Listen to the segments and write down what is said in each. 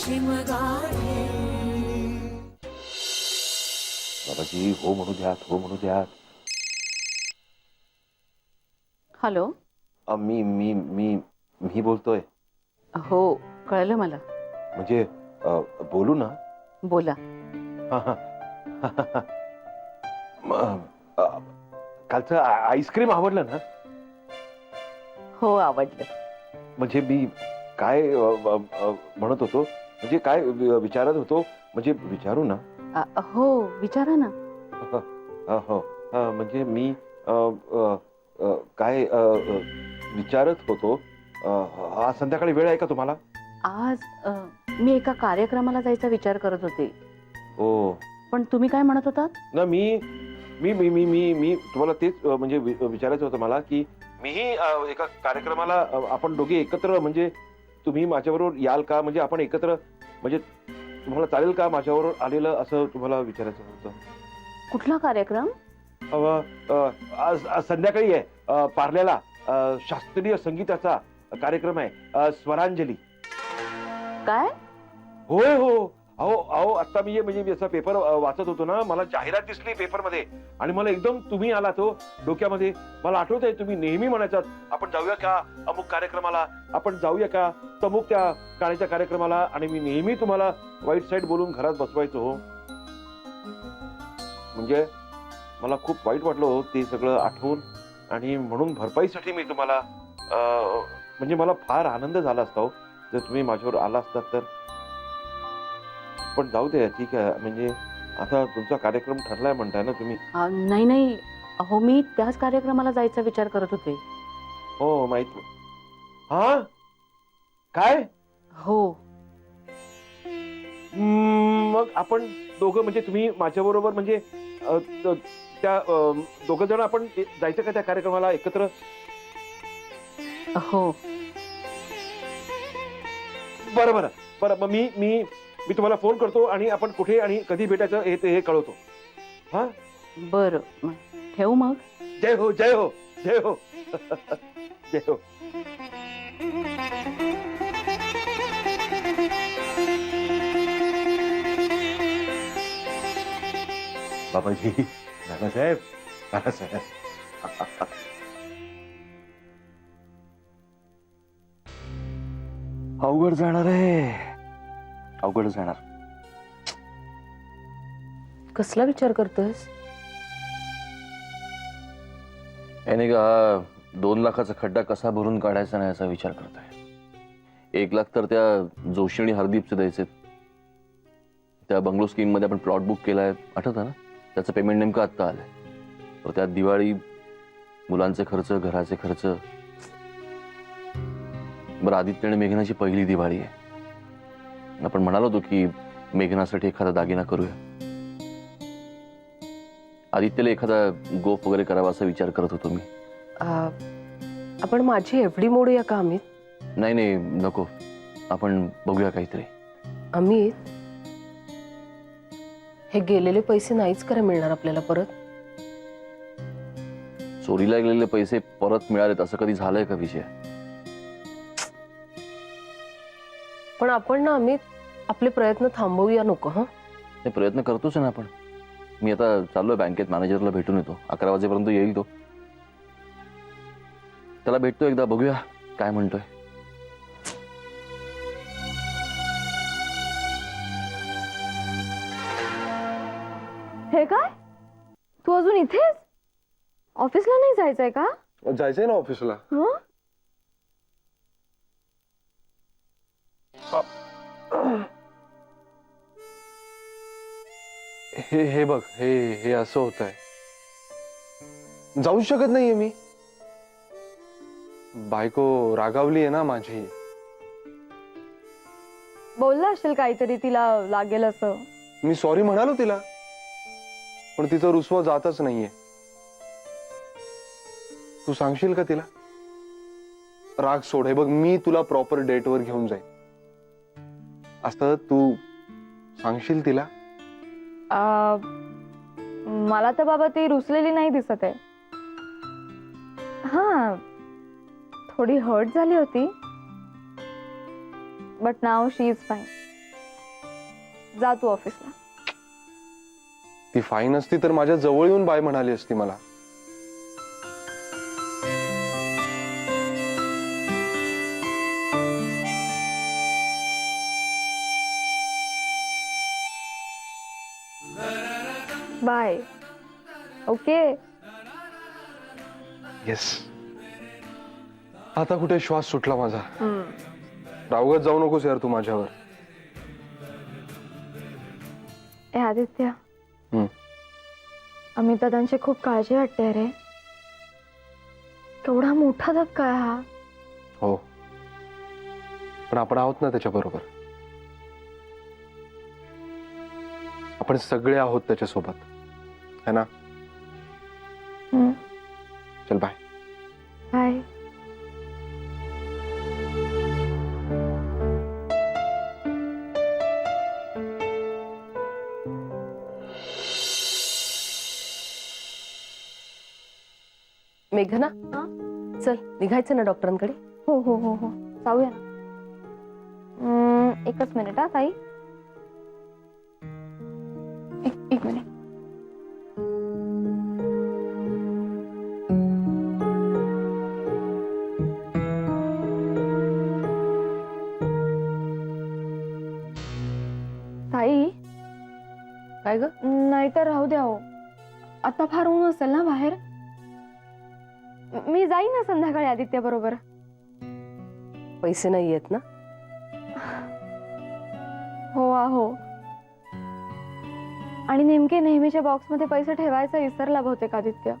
शिमगाडी. बाबाजी हो म्हणू द्यात, हो म्हणू द्यात. हॅलो. मी मी मी मी बोलतोय. हो कळलं मला. म्हणजे बोलू ना. बोला. कालचं आईस्क्रीम आवडलं ना. हो आवडलं. म्हणजे मी काय म्हणत होतो, म्हणजे काय विचारत होतो, म्हणजे विचारू ना. हो विचारा ना. हो म्हणजे मी काय विचारत होतो, आज संध्याकाळी वेळ आहे का तुम्हाला? आज मी एका कार्यक्रमाला जायचा विचार करत होते. हो पण तुम्ही काय म्हणत होतात? ना, मी मी मी मी मी मी तुम्हाला तेच म्हणजे विचारायचं होतं मला, की मीही एका कार्यक्रमाला आपण दोघे एकत्र, म्हणजे तुम्ही माझ्याबरोबर याल का? म्हणजे आपण एकत्र, म्हणजे तुम्हाला चालेल का माझ्याबरोबर आलेलं, असं तुम्हाला विचारायचं होतं. कुठला कार्यक्रम? आज संध्याकाळी आहे पार्ल्याला शास्त्रीय संगीताचा कार्यक्रम आहे, स्वरांजली. काय? होय हो. अहो अहो आता मी म्हणजे असा पेपर वाचत होतो ना, मला जाहिरात दिसली पेपरमध्ये आणि मला एकदम तुम्ही आला तो डोक्यामध्ये. मला आठवत आहे तुम्ही नेहमी म्हणायचात, आपण जाऊया का अमुक कार्यक्रमाला, आपण जाऊया का तमुक त्या गाण्याच्या कार्यक्रमाला, आणि मी नेहमी तुम्हाला वाईट साईड बोलून घरात बसवायचो हो. म्हणजे मला खूप वाईट वाटलं हो ते सगळं आठवून, आणि म्हणून भरपाईसाठी मी तुम्हाला म्हणजे मला फार आनंद झाला असता हो जर तुम्ही माझ्यावर आला असतात तर. पण जाऊ दे, ठीक आहे. म्हणजे आता तुमचा कार्यक्रम ठरलाय म्हणताय ना तुम्ही. नाही नाही, अहो मी त्याच कार्यक्रमाला जायचा विचार करत होते. हो माहित. हा काय? हो. मग आपण दोघं, म्हणजे तुम्ही माझ्या बरोबर, म्हणजे त्या दोघं जण आपण जायचं का त्या कार्यक्रमाला एकत्र? हो. बरं बरं बरं, मग मी मी मी तुम्हाला फोन करतो आणि आपण कुठे आणि कधी भेटायचं हे कळवतो. हा बरं, ठेवू मग. जय हो, जय हो, जय हो. जय हो. बाबाजी, नानासाहेब, नानासाहेब. अवघड जाणार आहे, अवघड जाणार. कसला विचार करतोस? याने का 2 लाखाचा खड्डा कसा भरून काढायचा नाही याचा विचार करतोय. 1 लाख तर त्या जोशी आणि हरदीपचे द्यायचे. त्या बंगलो स्कीम मध्ये आपण प्लॉट बुक केलाय, आठवतं ना? त्याचं पेमेंट नेमकं आत्ता आलंय. तर त्यात दिवाळी, मुलांचे खर्च, घराचे खर्च. बरं, आदित्य आणि मेघनाची पहिली दिवाळी आहे. आपण म्हणालो होतो की मेघनासाठी एखादा दागिना करूया. आदित्यला एखादा गोफ वगैरे करावा असा विचार करत होतो मी. आपण माझी एफडी मोडूया का अमित? नाही नाही नको, आपण बघूया काहीतरी. अमित, हे गेलेले पैसे नाहीच करा मिळणार आपल्याला परत. चोरीला गेलेले पैसे परत मिळालेत असं कधी झालंय का विजय? पण आपण ना अमित आपले प्रयत्न थांबवूया नको. हा, ते प्रयत्न करतोच ना आपण. मी आता चाललोय बँकेत, मॅनेजरला भेटून येतो. 11 वाजेपर्यंत येईल तो. त्याला भेटतो एकदा, बघूया काय म्हणतोय. हे काय, तू अजून इथेच? ऑफिसला नाही जायचंय का? जायचंय ना ऑफिसला. हे बघ, हे असं होत आहे. जाऊ शकत नाहीये मी. बायको रागावली आहे ना माझी. बोलला असेल काहीतरी, तिला लागेल असं. मी सॉरी म्हणालो तिला, पण तिचं रुसवा जातच नाहीये. तू सांगशील का तिला? राग सोड. हे बघ, मी तुला प्रॉपर डेटवर घेऊन जाईन. असं तू सांगशील तिला? मला तर बाबा ती रुसलेली नाही दिसत आहे. हा, थोडी हर्ट झाली होती, but now she is fine. जा तू ऑफिसला. ती फाईन असती तर माझ्या जवळ येऊन बाय म्हणाली असती मला. बाय. ओके. येस. आता कुठे श्वास सुटला माझा. रावगत जाऊ नकोस यार तू माझ्यावर. ए आदित्य, हम्म. अमित दादांची खूप काळजी वाटते रे. केवढा मोठा धक्का आहे हा. हो, पण आपण आहोत ना त्याच्या बरोबर. आपण सगळे आहोत त्याच्यासोबत, है ना? चल बाय. बाय. मेघना, हा? चल निघायचं ना डॉक्टरांकडे. हो हो हो हो, जाऊया ना. एकच मिनिट हा ताई. एक मिनिट. ताई, काय ग? नाहीतर राहू द्या हो. आता फार ऊन असेल ना बाहेर. मी जाईन ना संध्याकाळी आदित्य बरोबर. पैसे नाही येत ना? हो आहो. आणि नेमके नेहमीच्या बॉक्स मध्ये पैसे ठेवायचा विसरला बहुतेक आदित्य.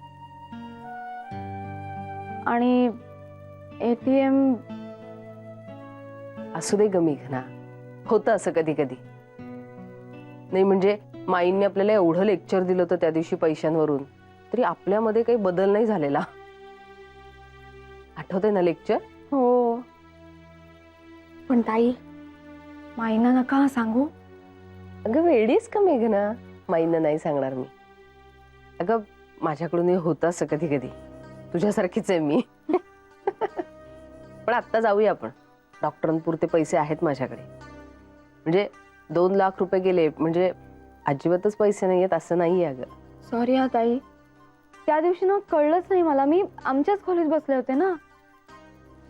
आणि एटीएम. असू दे ग मेघना, होतं असं कधी कधी. नाही म्हणजे माईंनी आपल्याला एवढं लेक्चर दिलं होतं त्या दिवशी पैशांवरून, तरी आपल्यामध्ये काही बदल नाही झालेला. आठवतंय ना लेक्चर? हो, पण ताई माईना नका सांगू. अगं वेडीच का मेघना, माईंना नाही सांगणार मी. अगं माझ्याकडून हे होतं असं कधी कधी. तुझ्यासारखीच आहे मी. पण आत्ता जाऊया आपण. डॉक्टरांपुरते पैसे आहेत माझ्याकडे. म्हणजे 2 लाख रुपये गेले म्हणजे अजिबातच पैसे नाही आहेत असं नाहीये. अगं सॉरी हा ताई, त्या दिवशी ना कळलंच नाही मला. मी आमच्याच खोलीत बसले होते ना.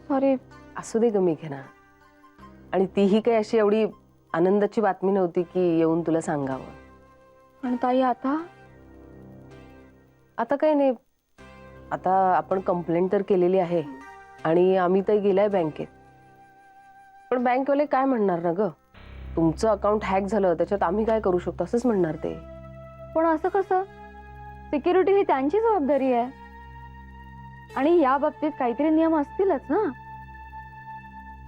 सॉरी. असू दे ग मेघना. आणि तीही काही अशी एवढी आनंदाची बातमी नव्हती की येऊन तुला सांगावं. पण ताई आता आता काही नाही. आता आपण कंप्लेंट तर केलेली आहे आणि आम्ही तर गेलाय बँकेत. पण बँकवाले काय म्हणणार ना ग, तुमचं अकाउंट हॅक झालं त्याच्यात आम्ही काय करू शकतो असंच म्हणणार ते. पण असं कसं? सिक्युरिटी ही त्यांची जबाबदारी आहे. आणि या बाबतीत काहीतरी नियम असतीलच ना.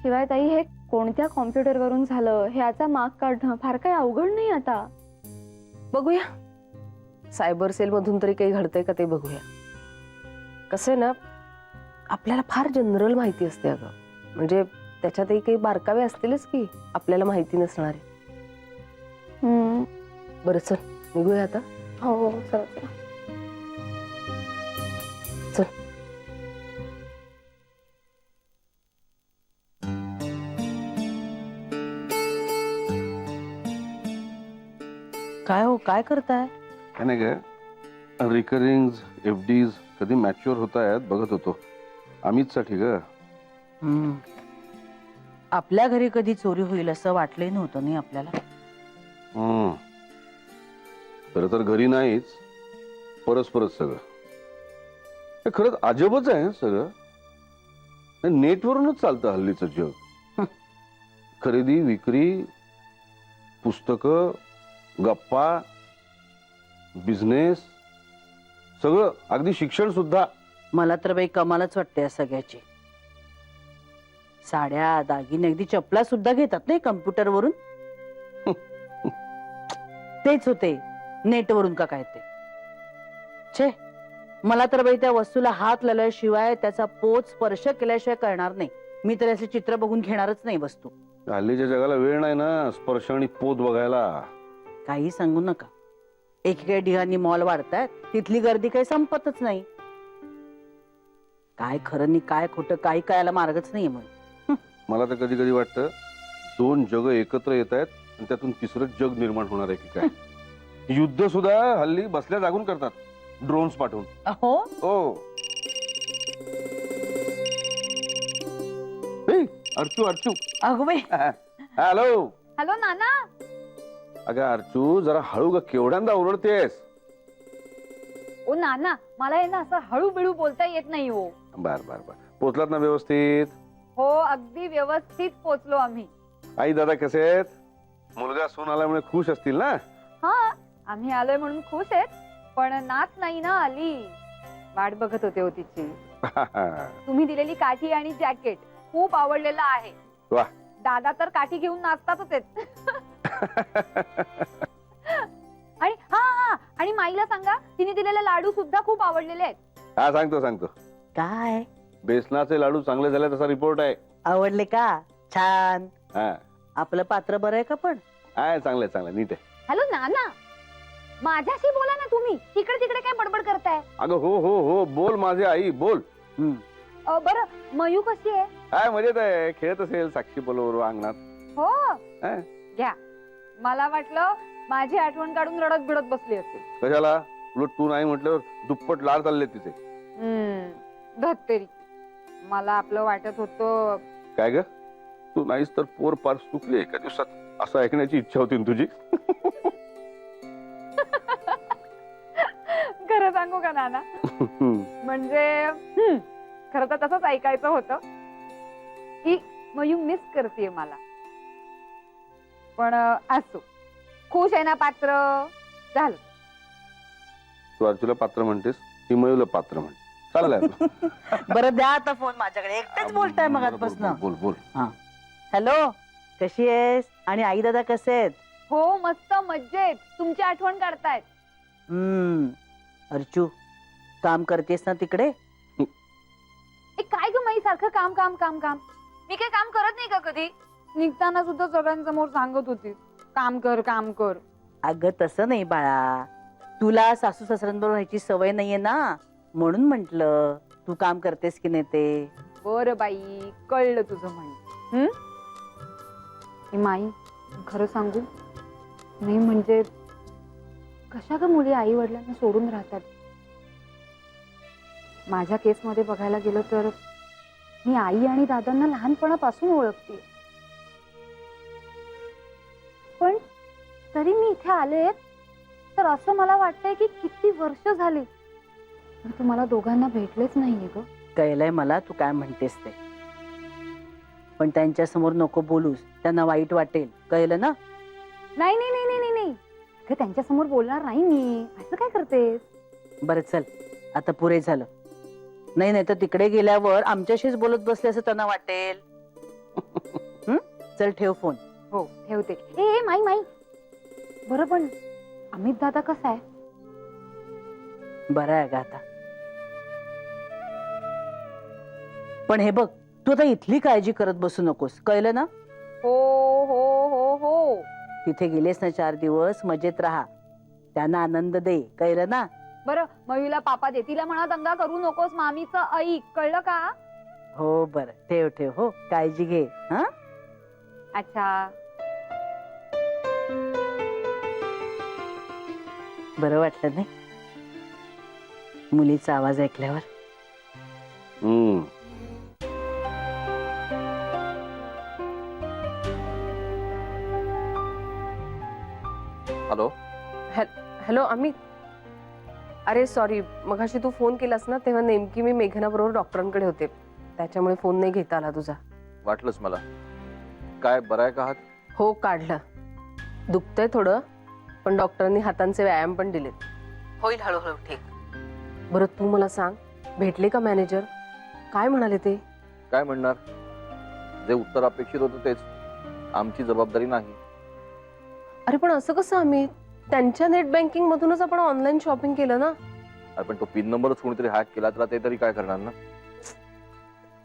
शिवाय ताई हे कोणत्या कॉम्प्युटरवरून झालं हे याचा माग काढणं फार काही अवघड नाही आता. बघूया सायबर सेल मधून तरी काही घडतंय का ते बघूया. कसं आहे ना, आपल्याला फार जनरल माहिती असते अगं. म्हणजे त्याच्यातही काही बारकावे असतीलच की आपल्याला माहिती नसणारे. बरं चल निघूया आता. हो हो चला चला. चल. काय हो, काय करताय? काय नाही काय, रिकरिंग FDs कधी मॅच्युअर होत आहेत बघत होतो. अमितसाठी ग. आपल्या घरी कधी चोरी होईल असं वाटलंही नव्हतं नाही आपल्याला. खरं तर घरी नाहीच, परस्परच सगळं. हे खरंच अजबच आहे हं सगळं. नेटवरूनच चालतं हल्लीचं जग. खरेदी विक्री, पुस्तकं, गप्पा, बिझनेस, सगळं, अगदी शिक्षण सुद्धा. मला तर बाई कमालच वाटते या सगळ्याची. साड्या दागिने अगदी चपला सुद्धा घेतात नाही कम्प्युटरवरून. तेच होते नेटवरून का काय ते. छे, मला तर बाई त्या वस्तूला हात लावल्याशिवाय त्याचा पोच स्पर्श केल्याशिवाय करणार नाही. मी तर असे चित्र बघून घेणारच नाही वस्तू. हल्लीच्या जगाला वेळ नाही ना स्पर्श आणि पोत बघायला. काही सांगू नका. एकीकडे ढिगांनी मॉल वाढतायत, तिथली गर्दी काही संपतच नाही. काय खरं नाही काय खोटं काही कळायला मार्गच नाहीये. मग मला तर कधी कधी वाटतं 2 जग एकत्र येत आहेत आणि त्यातून तिसरं जग निर्माण होणार आहे की काय? युद्ध सुद्धा हल्ली बसल्या जागून करतात, ड्रोन्स पाठवून. हो हो. ए, अर्चू अर्चू. अगो बाई हॅलो. हॅलो नाना. अगं अर्चू, जरा हळू ग, केवढ्यांदा ओरडतेस? ओ नाना, मला आहे ना असं हळू बिळू बोलता येत नाही हो. बर बर बर, पोचलात ना व्यवस्थित? हो, अगदी व्यवस्थित पोचलो आम्ही. आई दादा कसे आहेत? मुलगा सून आल्यामुळे खुश असतील ना? हा, आम्ही आलोय म्हणून खुश आहेत, पण नाच नाही ना आली. वाट बघत होते हो तिची. तुम्ही दिलेली काठी आणि जॅकेट खूप आवडलेलं आहे. वाह. दादा तर काठी घेऊन नाचतातच आहेत. आणि हा हा, आणि माईला सांगा तिने दिलेले लाडू सुद्धा खूप आवडलेले आहेत. हा, सांगतो सांगतो. काय बेसनाचे लाडू चांगले झाले तसा रिपोर्ट आहे. आवडले का? छान. हा, आपलं पात्र बरं आहे का पण? आहे, चांगलं आहे, चांगलं आहे, नीट आहे. हॅलो नाना, माझ्याशी बोला ना तुम्ही. तिकडे तिकडे काय बडबड करताय? अगं हो हो हो, बोल माझी आई, बोल. बरं, मयू कशी आहे? काय मजेत आहे, खेळत असेल साक्षी बरोबर अंगणात. हो, हा. घ्या. मला वाटलं माझी आठवण काढून रडत बिडत बसली असेल. कशाला? उलट तू नाही म्हटल्यावर दुप्पट लाड चालले तिचे. धत्तेरी, मला आपलं वाटत होतं. काय ग, तू नाहीस तर पोर पार सुकली एका दिवसात, असं ऐकण्याची इच्छा होती ना तुझी? खरं सांगू का नाना, म्हणजे खरं तर तसंच ऐकायचं होतं की मयू मिस करते मला. पण असो, खुश आहे ना पात्र? झालं. तू अर्जुला पात्र म्हणतेस, ती मयूला पात्र म्हणते. चाललंय. बरं द्या आता फोन माझ्याकडे. एकटेच बोलताय मगाचपासून. बोल बोल. हॅलो, कशी आहेस? आणि आई दादा कसे आहेत? हो, मस्त मज्जेत. तुमची आठवण काढतायत. अर्चू, काम करतेस ना तिकडे? ए, काय ग माई, सारखं काम काम काम काम. मी काय काम करत नाही का कधी? निघताना सुद्धा सगळ्यांसमोर सांगत होती काम कर काम कर. अगं तसं नाही बाळा, तुला सासू सासऱ्यांबरोबर राहायची सवय नाहीये ना, म्हणून म्हंटल तू काम करतेस की नाही ते. बरं बाई, कळलं तुझं म्हण. माई, खरं सांगू नाही म्हणजे कशा ग मुली आई वडिलांना सोडून राहतात. माझ्या केसमध्ये बघायला गेलं तर मी आई आणि दादांना लहानपणापासून ओळखते, पण तरी मी इथे आले तर असं मला वाटतंय की किती वर्ष झाली मी तुम्हाला दोघांना भेटलेच नाहीये ग. कळलंय मला तू काय म्हणतेस ते, पण त्यांच्या समोर नको बोलूस, त्यांना वाईट वाटेल. कळलं ना? नाही नाही नाही नाही नाही, त्यांच्या समोर बोलणार नाही मी. असं काय करतेस? बरं चल, आता पुरे झालं. नाही नाही तर तिकडे गेल्यावर आमच्याशीच बोलत बसले असं त्यांना वाटेल. चल ठेव फोन. हो ठेवते. ए माई माई, बरं पण अमित दादा कसा आहे? बरं आहे ग आता. पण हे बघ, तू आता इथली काळजी करत बसू नकोस. कळलं ना? हो हो हो हो. तिथे गेलेस ना 4 दिवस, मजेत राहा, त्यांना आनंद दे. कळलं ना? बरं, मयूला पापा दे, तिला म्हणा दंगा करू नकोस, मामीचं ऐक. कळलं का? हो बरं, ठेव ठेव. हो, काळजी घे. हा, अच्छा. बरं वाटलं नाही मुलीचा आवाज ऐकल्यावर? हॅलो. हॅलो अमित. अरे सॉरी, मगाशी तू फोन केलास ना तेव्हा नेमकी मी मेघना बरोबर डॉक्टरांकडे होते, त्याच्यामुळे फोन नाही घेता आला तुझा. वाटलंच मला. काय बरं आहे का हात? हो, काढला. दुखतंय थोडं, पण डॉक्टरांनी हातांचे व्यायाम पण दिलेत. होईल हळूहळू ठीक. बरं तू मला सांग, भेटले का मॅनेजर? काय म्हणाले ते? काय म्हणणार? जे उत्तर अपेक्षित होतं तेच. आमची जबाबदारी नाही. अरे पण असं कसं अमित? त्यांच्या नेट बँकिंग मधूनच आपण ऑनलाईन शॉपिंग केलं ना. अरे पण तो पिन नंबरच कोणीतरी हॅक केला तर ते तरी काय करणार ना.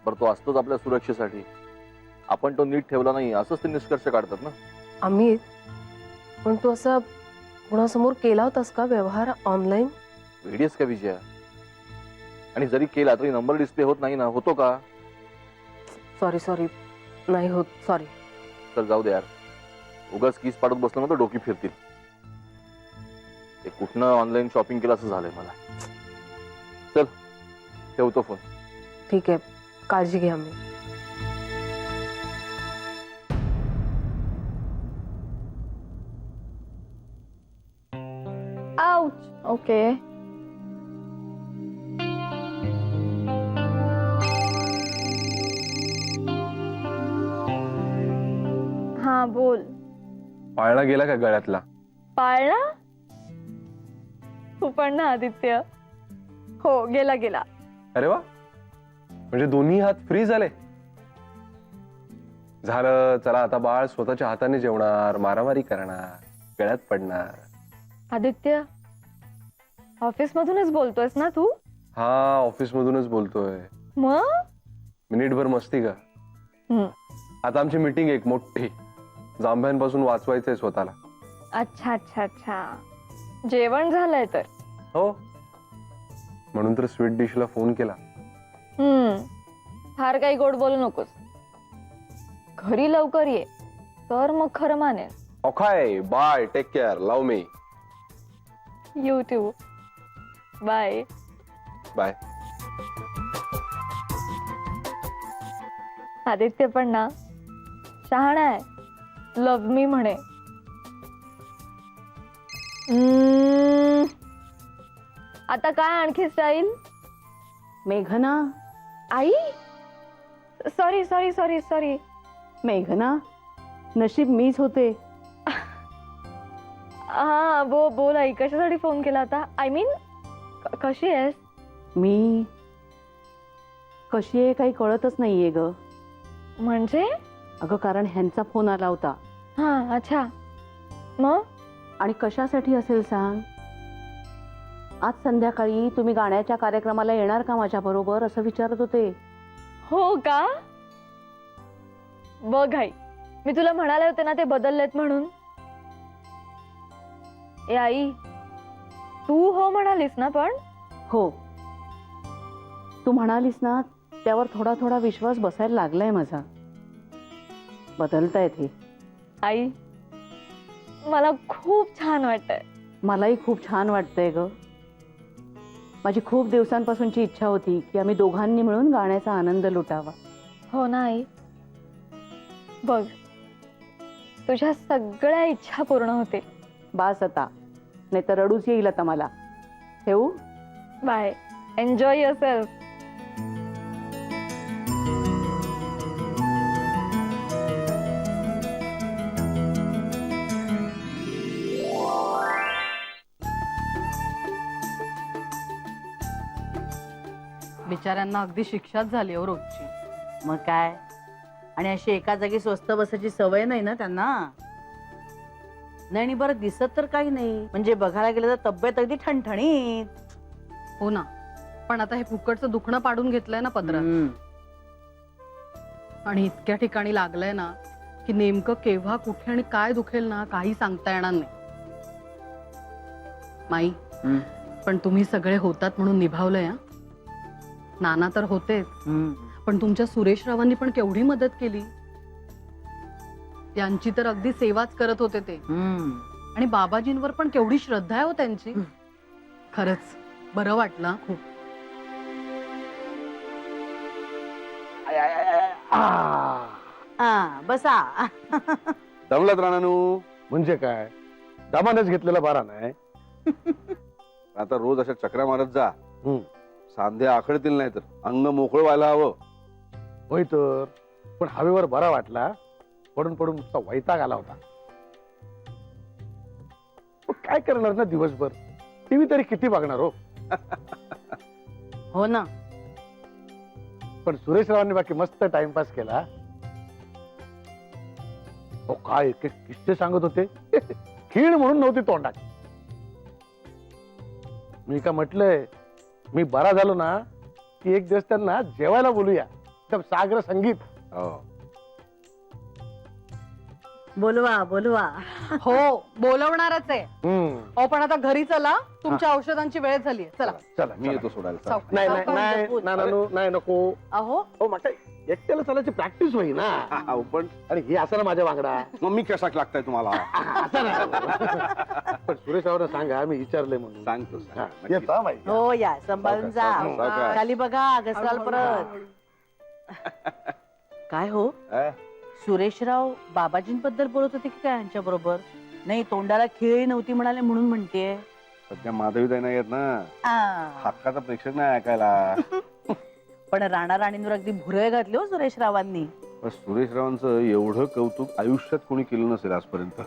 बरं तो असतोच आपल्या सुरक्षेसाठी. आपण तो नीट ठेवला नाही असंच ते निष्कर्ष काढतात ना. अमित, पण तू असं कुणासमोर केला होतास का व्यवहार ऑनलाईन? व्हिडिओस का विजया? आणि जरी केला तरी नंबर डिस्प्ले होत नाही ना. होतो का? सॉरी सॉरी, नाही होत, सॉरी. तर जाऊ दे यार, उगाच कीस पाडत बसलं ना तर डोकी फिरतील. ते कुठनं ऑनलाईन शॉपिंग केलं असं झालंय मला. चल ठेवतो फोन. ठीक आहे, काळजी घ्या. मी आउच. ओके. हा बोल. पाळणा गेला का गळ्यातला? पाळणा? तू पण ना आदित्य. हो गेला गेला. अरे वा, म्हणजे दोन्ही हात फ्री झाले. झालं, चला आता बाळ स्वतःच्या हाताने जेवणार, मारामारी करणार, गळ्यात पडणार. आदित्य ऑफिस मधूनच बोलतोयस ना तू? हा, ऑफिस मधूनच बोलतोय. मग मिनिटभर मस्ती का? हम्म. आता आमची मीटिंग एक मोठी, जांभ्यांपासून वाचवायचंय स्वतःला. अच्छा अच्छा अच्छा. जेवण झालंय तर? हो, म्हणून तर स्वीट डिशला फोन केला. फार काही गोड बोलू नकोस. घरी लवकर ये तर मग खरं मानेल. Okay, bye, take care, love me. YouTube. Bye. Bye. Aditya पण ना शहाणा आहे. लव मी म्हणे. आता काय आणखी स्टाईल? मेघना, आई सॉरी सॉरी सॉरी सॉरी. मेघना, नशीब मीच होते. हा बोल आई, कशासाठी फोन केला होता? आय मीन कशी आहेस? मी कशी आहे काही कळतच नाहीये ग. म्हणजे? अगं कारण ह्यांचा फोन आला होता. हा अच्छा. मग? आणि कशासाठी असेल सांग? आज संध्याकाळी तुम्ही गाण्याच्या कार्यक्रमाला येणार का माझ्या बरोबर असं विचारत होते. हो का? बघ आई, मी तुला म्हणाले होते ना ते बदललेत म्हणून. ए आई, तू हो म्हणालीस ना? पण हो, तू म्हणालीस ना त्यावर थोडा थोडा विश्वास बसायला लागलाय माझा. बदलतायत हे. आई, मला खूप छान वाटतंय. मलाही खूप छान वाटतंय ग. माझी खूप दिवसांपासूनची इच्छा होती की आम्ही दोघांनी मिळून गाण्याचा आनंद लुटावा. हो ना आई? बघ, तुझ्या सगळ्या इच्छा पूर्ण होतील. बास आता, नाही तर रडूच येईल आता मला. ठेवू? बाय. Enjoy yourself. बिचाऱ्यांना अगदी शिक्षाच झाली हो रोजची. मग काय, आणि अशी एका जागी स्वस्त बसायची सवय नाही ना त्यांना. नाही, आणि बरं दिसत तर काही नाही, म्हणजे बघायला गेलं तर तब्येत अगदी ठणठणीत. हो ना, पण आता हे फुकटचं दुखणं पाडून घेतलंय ना पदरात. आणि इतक्या ठिकाणी लागलंय ना की नेमकं केव्हा कुठे आणि काय दुखेल ना काही सांगता येणार नाही. माई, पण तुम्ही सगळे होतात म्हणून निभावलंय. हा, नाना तर होतेच, पण तुमच्या सुरेशरावांनी पण केवढी मदत केली. त्यांची तर अगदी सेवाच करत होते ते. आणि बाबाजींवर पण केवढी श्रद्धा आहे हो त्यांची. खरंच बरं वाटलं हा खूप. बसा. दमलात राणानू? म्हणजे काय, दामानच घेतलेला बारा नाही. आता रोज अशा चक्रा मारत जा. हम्म. सांध्या आखडतील नाही तर अंग मोकळं व्हायला हवं. होय तर, पण हवेवर बरा वाटला. पडून पडून नुसता वैताग आला होता. मग काय करणार ना दिवसभर, टीव्ही तरी किती बघणार हो. हो ना. पण सुरेशरावांनी बाकी मस्त टाइमपास केला. हो, काय एक एक किस्से सांगत होते. खीण म्हणून नव्हती तोंडात. मी का म्हटलंय, मी बरा झालो ना की एक दिवस त्यांना जेवायला बोलूया. एकदम सागर संगीत. हो. बोलवा बोलवा. हो, बोलवणारच आहे. अहो पण आता घरी चला, तुमच्या औषधांची वेळ झाली. चला चला मी येतो सोडायला. सावकाश. नाही नाही सावकाश नाही जपून. नानानू, नाही नको. अहो हो, मग काय एकट्याला चालायची प्रॅक्टिस होईल ना. अहो, पण आणि हे असं ना माझ्या वांगडा मग मी कसा लागताय तुम्हाला? असं ना. पण सुरेश रावना सांगा मी विचारले म्हणून. सांगतो हा, नक्की. येतो हा बाई. हो या सांभाळून जा. सावकाश. खाली बघा घसराल परत. काय हो अ? सुरेशराव बाबाजींबद्दल बोलत होते की काय यांच्या बरोबर? नाही तोंडाला खिळी नव्हती म्हणाले म्हणून म्हणतेय. सध्या माधवी नाही येत ना, हक्काचा प्रेक्षक नाही ऐकायला. पण राणा राणींवर अगदी भुरळ घातले हो सुरेशरावांनी. पण सुरेश रावांचं एवढं कौतुक आयुष्यात कोणी केलं नसेल आजपर्यंत.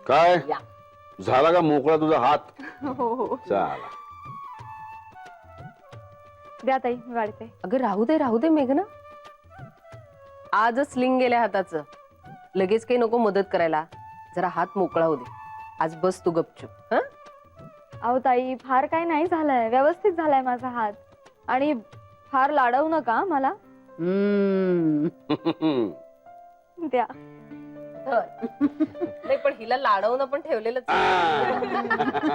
काय या. झाला का मोकळा तुझा हात? हो चाला. द्या ताई मी वाढते. अगं राहू दे मेघना. आजच स्लिंग गेल्या हाताचं, लगेच काही नको मदत करायला. जरा हात मोकळा होऊ दे. आज बस तू गपचूप. हं? अहो ताई फार काय नाही झालंय, व्यवस्थित झालाय माझा हात. आणि फार लाडवू नका मला. द्या. नाही पण हिला लाडवणं पण ठेवलेलंच आहे.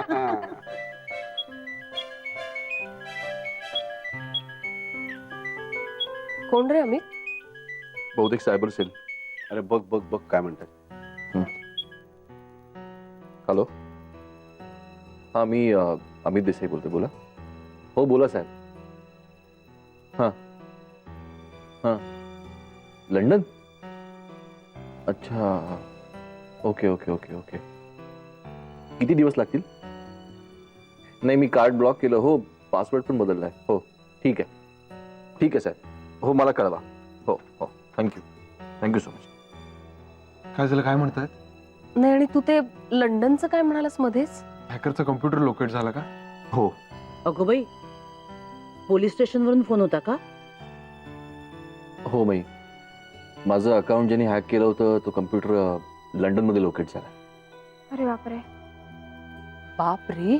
कोण रे अमित? बहुतेक सायबर सेल. अरे बघ बघ बघ काय म्हणतात. हॅलो, हा मी अमित देसाई बोलतोय. बोला. हो बोला साहेब. हां हां लंडन. अच्छा ओके ओके ओके ओके. किती दिवस लागतील? नाही मी कार्ड ब्लॉक केलं हो, पासवर्ड पण बदललाय. हो ठीक आहे साहेब. हो मला कळवा. हो हो थँक्यू सो मच. काय झालं, काय म्हणतायत? नाही आणि तू ते लंडनचं काय म्हणालास मध्येच? हॅकरचा कम्प्युटर लोकेट झाला का? हो अगो बाई पोलीस स्टेशन वरून फोन होता का? हो मी माझं अकाउंट ज्यांनी हॅक केलं होतं तो कम्प्युटर लंडन मध्ये लोकेट झाला. अरे बापरे. बाप रे.